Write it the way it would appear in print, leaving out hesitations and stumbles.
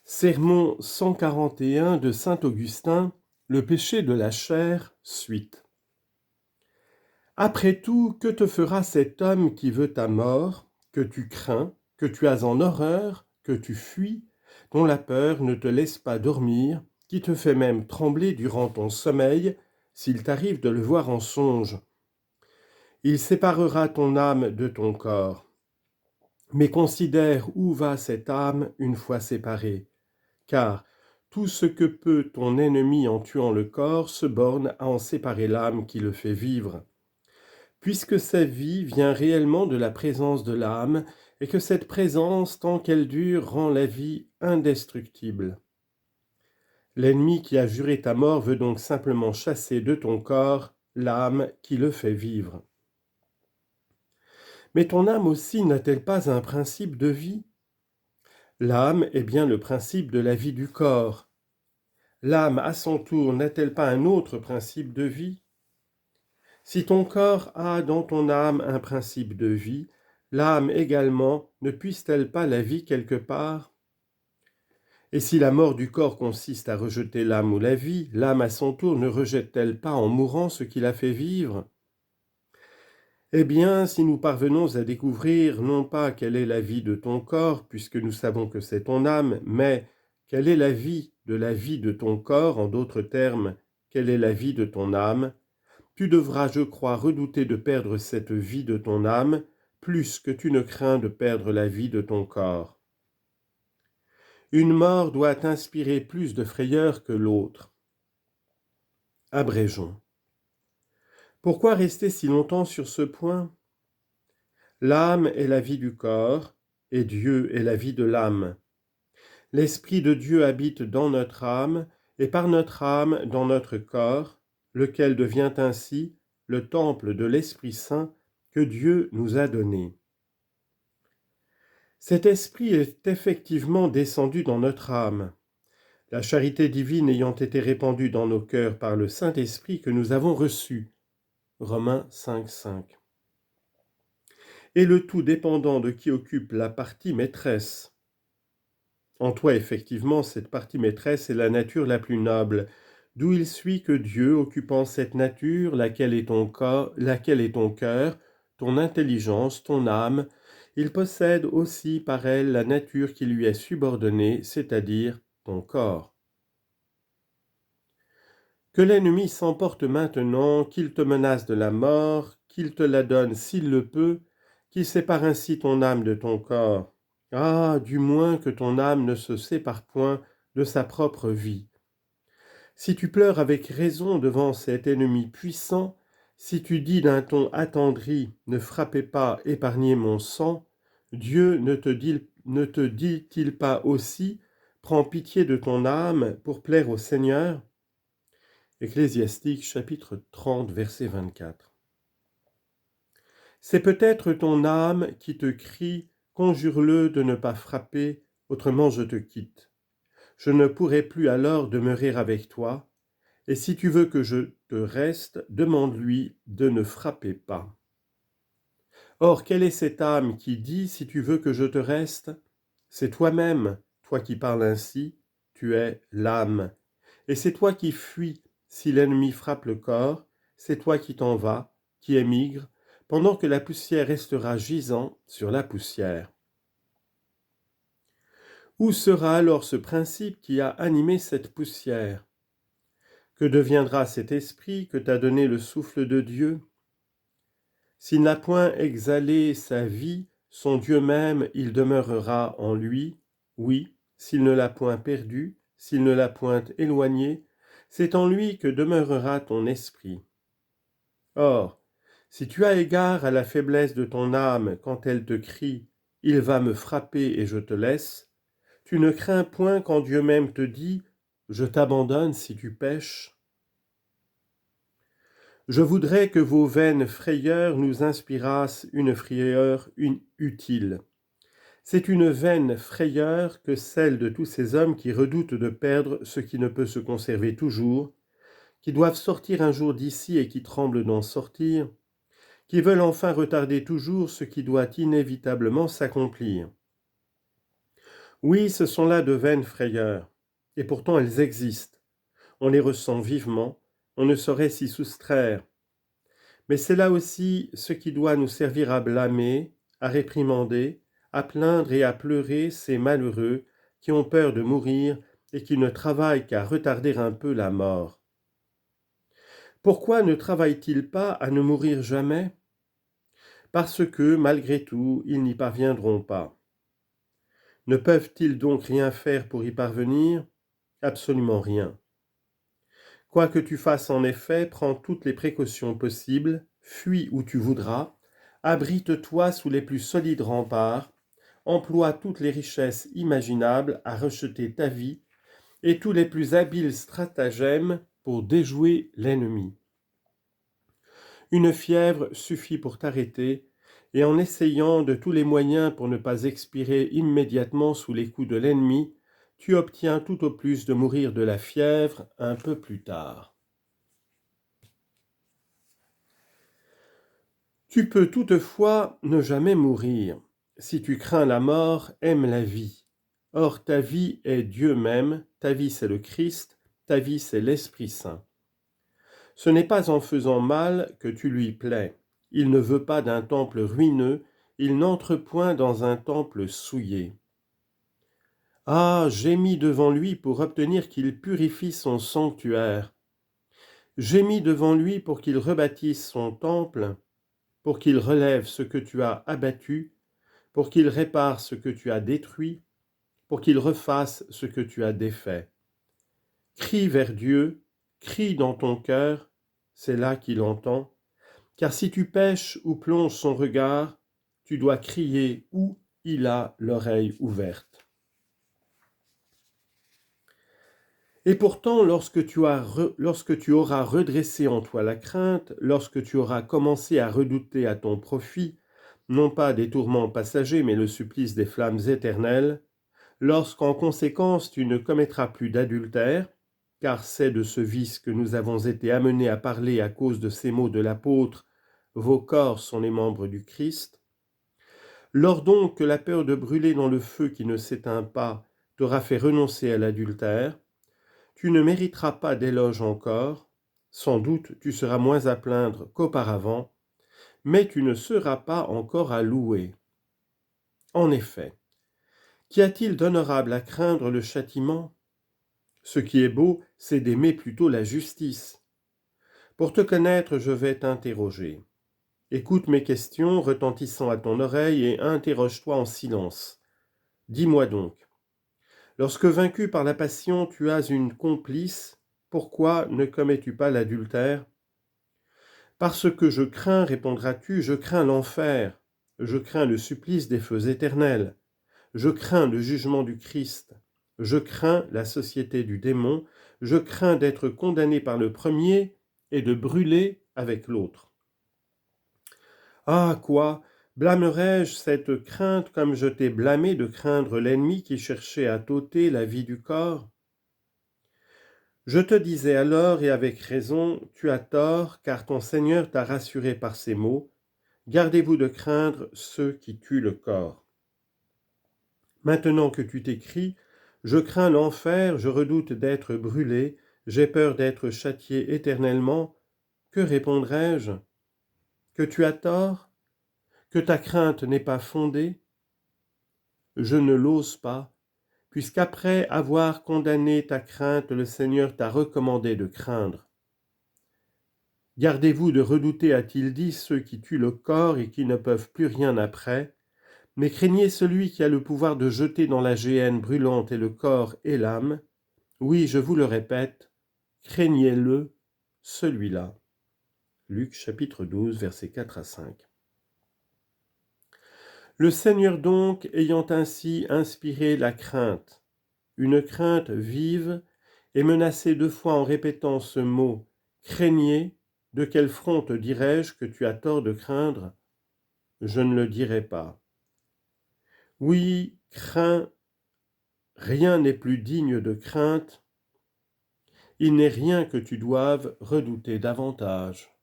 Sermon 141 de saint Augustin, le péché de la chair, suite. Après tout, que te fera cet homme qui veut ta mort, que tu crains, que tu as en horreur, que tu fuis, dont la peur ne te laisse pas dormir, qui te fait même trembler durant ton sommeil, s'il t'arrive de le voir en songe? Il séparera ton âme de ton corps. Mais considère où va cette âme une fois séparée. Car tout ce que peut ton ennemi en tuant le corps se borne à en séparer l'âme qui le fait vivre. Puisque sa vie vient réellement de la présence de l'âme, et que cette présence, tant qu'elle dure, rend la vie indestructible. L'ennemi qui a juré ta mort veut donc simplement chasser de ton corps l'âme qui le fait vivre. Mais ton âme aussi n'a-t-elle pas un principe de vie ? L'âme est bien le principe de la vie du corps. L'âme, à son tour, n'a-t-elle pas un autre principe de vie ? Si ton corps a dans ton âme un principe de vie, l'âme également ne puise-t-elle pas la vie quelque part ? Et si la mort du corps consiste à rejeter l'âme ou la vie, l'âme à son tour ne rejette-t-elle pas en mourant ce qui la fait vivre ? Eh bien, si nous parvenons à découvrir non pas quelle est la vie de ton corps, puisque nous savons que c'est ton âme, mais quelle est la vie de ton corps, en d'autres termes, quelle est la vie de ton âme, tu devras, je crois, redouter de perdre cette vie de ton âme, plus que tu ne crains de perdre la vie de ton corps. Une mort doit t'inspirer plus de frayeur que l'autre. Abrégeons. Pourquoi rester si longtemps sur ce point ? L'âme est la vie du corps, et Dieu est la vie de l'âme. L'Esprit de Dieu habite dans notre âme, et par notre âme dans notre corps, lequel devient ainsi le temple de l'Esprit Saint que Dieu nous a donné. Cet esprit est effectivement descendu dans notre âme, la charité divine ayant été répandue dans nos cœurs par le Saint-Esprit que nous avons reçu. Romains 5,5. Et le tout dépendant de qui occupe la partie maîtresse. En toi, effectivement, cette partie maîtresse est la nature la plus noble, d'où il suit que Dieu, occupant cette nature, laquelle est ton cœur, ton intelligence, ton âme, il possède aussi par elle la nature qui lui est subordonnée, c'est-à-dire ton corps. Que l'ennemi s'emporte maintenant, qu'il te menace de la mort, qu'il te la donne s'il le peut, qu'il sépare ainsi ton âme de ton corps. Ah, du moins que ton âme ne se sépare point de sa propre vie. Si tu pleures avec raison devant cet ennemi puissant, si tu dis d'un ton attendri « Ne frappez pas, épargnez mon sang », Dieu ne te dit-il pas aussi « Prends pitié de ton âme pour plaire au Seigneur » Ecclésiastique chapitre 30 verset 24. C'est peut-être ton âme qui te crie « Conjure-le de ne pas frapper, autrement je te quitte. Je ne pourrai plus alors demeurer avec toi. Et si tu veux que je te reste, demande-lui de ne frapper pas. » Or, quelle est cette âme qui dit « Si tu veux que je te reste » ? C'est toi-même, toi qui parles ainsi, tu es l'âme. Et c'est toi qui fuis si l'ennemi frappe le corps, c'est toi qui t'en vas, qui émigres, pendant que la poussière restera gisant sur la poussière. Où sera alors ce principe qui a animé cette poussière ? Que deviendra cet esprit que t'a donné le souffle de Dieu ? S'il n'a point exhalé sa vie, son Dieu même, il demeurera en lui. Oui, s'il ne l'a point perdu, s'il ne l'a point éloigné, c'est en lui que demeurera ton esprit. Or, si tu as égard à la faiblesse de ton âme quand elle te crie « Il va me frapper et je te laisse », tu ne crains point quand Dieu même te dit « Je t'abandonne si tu pèches ». Je voudrais que vos vaines frayeurs nous inspirassent une frayeur utile. C'est une vaine frayeur que celle de tous ces hommes qui redoutent de perdre ce qui ne peut se conserver toujours, qui doivent sortir un jour d'ici et qui tremblent d'en sortir, qui veulent enfin retarder toujours ce qui doit inévitablement s'accomplir. Oui, ce sont là de vaines frayeurs, et pourtant elles existent. On les ressent vivement, on ne saurait s'y soustraire. Mais c'est là aussi ce qui doit nous servir à blâmer, à réprimander, à plaindre et à pleurer ces malheureux qui ont peur de mourir et qui ne travaillent qu'à retarder un peu la mort. Pourquoi ne travaillent-ils pas à ne mourir jamais ? Parce que, malgré tout, ils n'y parviendront pas. Ne peuvent-ils donc rien faire pour y parvenir ? Absolument rien. Quoi que tu fasses en effet, prends toutes les précautions possibles, fuis où tu voudras, abrite-toi sous les plus solides remparts, emploie toutes les richesses imaginables à rejeter ta vie et tous les plus habiles stratagèmes pour déjouer l'ennemi. Une fièvre suffit pour t'arrêter, et en essayant de tous les moyens pour ne pas expirer immédiatement sous les coups de l'ennemi, tu obtiens tout au plus de mourir de la fièvre un peu plus tard. Tu peux toutefois ne jamais mourir. Si tu crains la mort, aime la vie. Or ta vie est Dieu même, ta vie c'est le Christ, ta vie c'est l'Esprit Saint. Ce n'est pas en faisant mal que tu lui plais. Il ne veut pas d'un temple ruineux, il n'entre point dans un temple souillé. Ah, gémis devant lui pour obtenir qu'il purifie son sanctuaire. Gémis devant lui pour qu'il rebâtisse son temple, pour qu'il relève ce que tu as abattu, pour qu'il répare ce que tu as détruit, pour qu'il refasse ce que tu as défait. Crie vers Dieu, crie dans ton cœur, c'est là qu'il entend, car si tu pèches ou plonges son regard, tu dois crier où il a l'oreille ouverte. Et pourtant, lorsque tu auras redressé en toi la crainte, lorsque tu auras commencé à redouter à ton profit, non pas des tourments passagers, mais le supplice des flammes éternelles, lorsqu'en conséquence tu ne commettras plus d'adultère, car c'est de ce vice que nous avons été amenés à parler à cause de ces mots de l'apôtre, « Vos corps sont les membres du Christ », lors donc que la peur de brûler dans le feu qui ne s'éteint pas t'aura fait renoncer à l'adultère, tu ne mériteras pas d'éloge encore, sans doute tu seras moins à plaindre qu'auparavant, mais tu ne seras pas encore à louer. En effet, qu'y a-t-il d'honorable à craindre le châtiment ? Ce qui est beau, c'est d'aimer plutôt la justice. Pour te connaître, je vais t'interroger. Écoute mes questions retentissant à ton oreille et interroge-toi en silence. Dis-moi donc, lorsque vaincu par la passion, tu as une complice, pourquoi ne commets-tu pas l'adultère ? Parce que je crains, répondras-tu, je crains l'enfer, je crains le supplice des feux éternels, je crains le jugement du Christ, je crains la société du démon, je crains d'être condamné par le premier et de brûler avec l'autre. Ah quoi, blâmerais-je cette crainte comme je t'ai blâmé de craindre l'ennemi qui cherchait à t'ôter la vie du corps ? Je te disais alors, et avec raison, tu as tort, car ton Seigneur t'a rassuré par ces mots, gardez-vous de craindre ceux qui tuent le corps. Maintenant que tu t'écris, je crains l'enfer, je redoute d'être brûlé, j'ai peur d'être châtié éternellement, que répondrai-je ? Que tu as tort ? Que ta crainte n'est pas fondée ? Je ne l'ose pas, puisqu'après avoir condamné ta crainte, le Seigneur t'a recommandé de craindre. Gardez-vous de redouter, a-t-il dit, ceux qui tuent le corps et qui ne peuvent plus rien après, mais craignez celui qui a le pouvoir de jeter dans la géhenne brûlante et le corps et l'âme. Oui, je vous le répète, craignez-le, celui-là. Luc chapitre 12, versets 4 à 5. Le Seigneur donc, ayant ainsi inspiré la crainte, une crainte vive, est menacé 2 fois en répétant ce mot « craignez », de quel front te dirais-je que tu as tort de craindre ? Je ne le dirai pas. Oui, crains, rien n'est plus digne de crainte, il n'est rien que tu doives redouter davantage.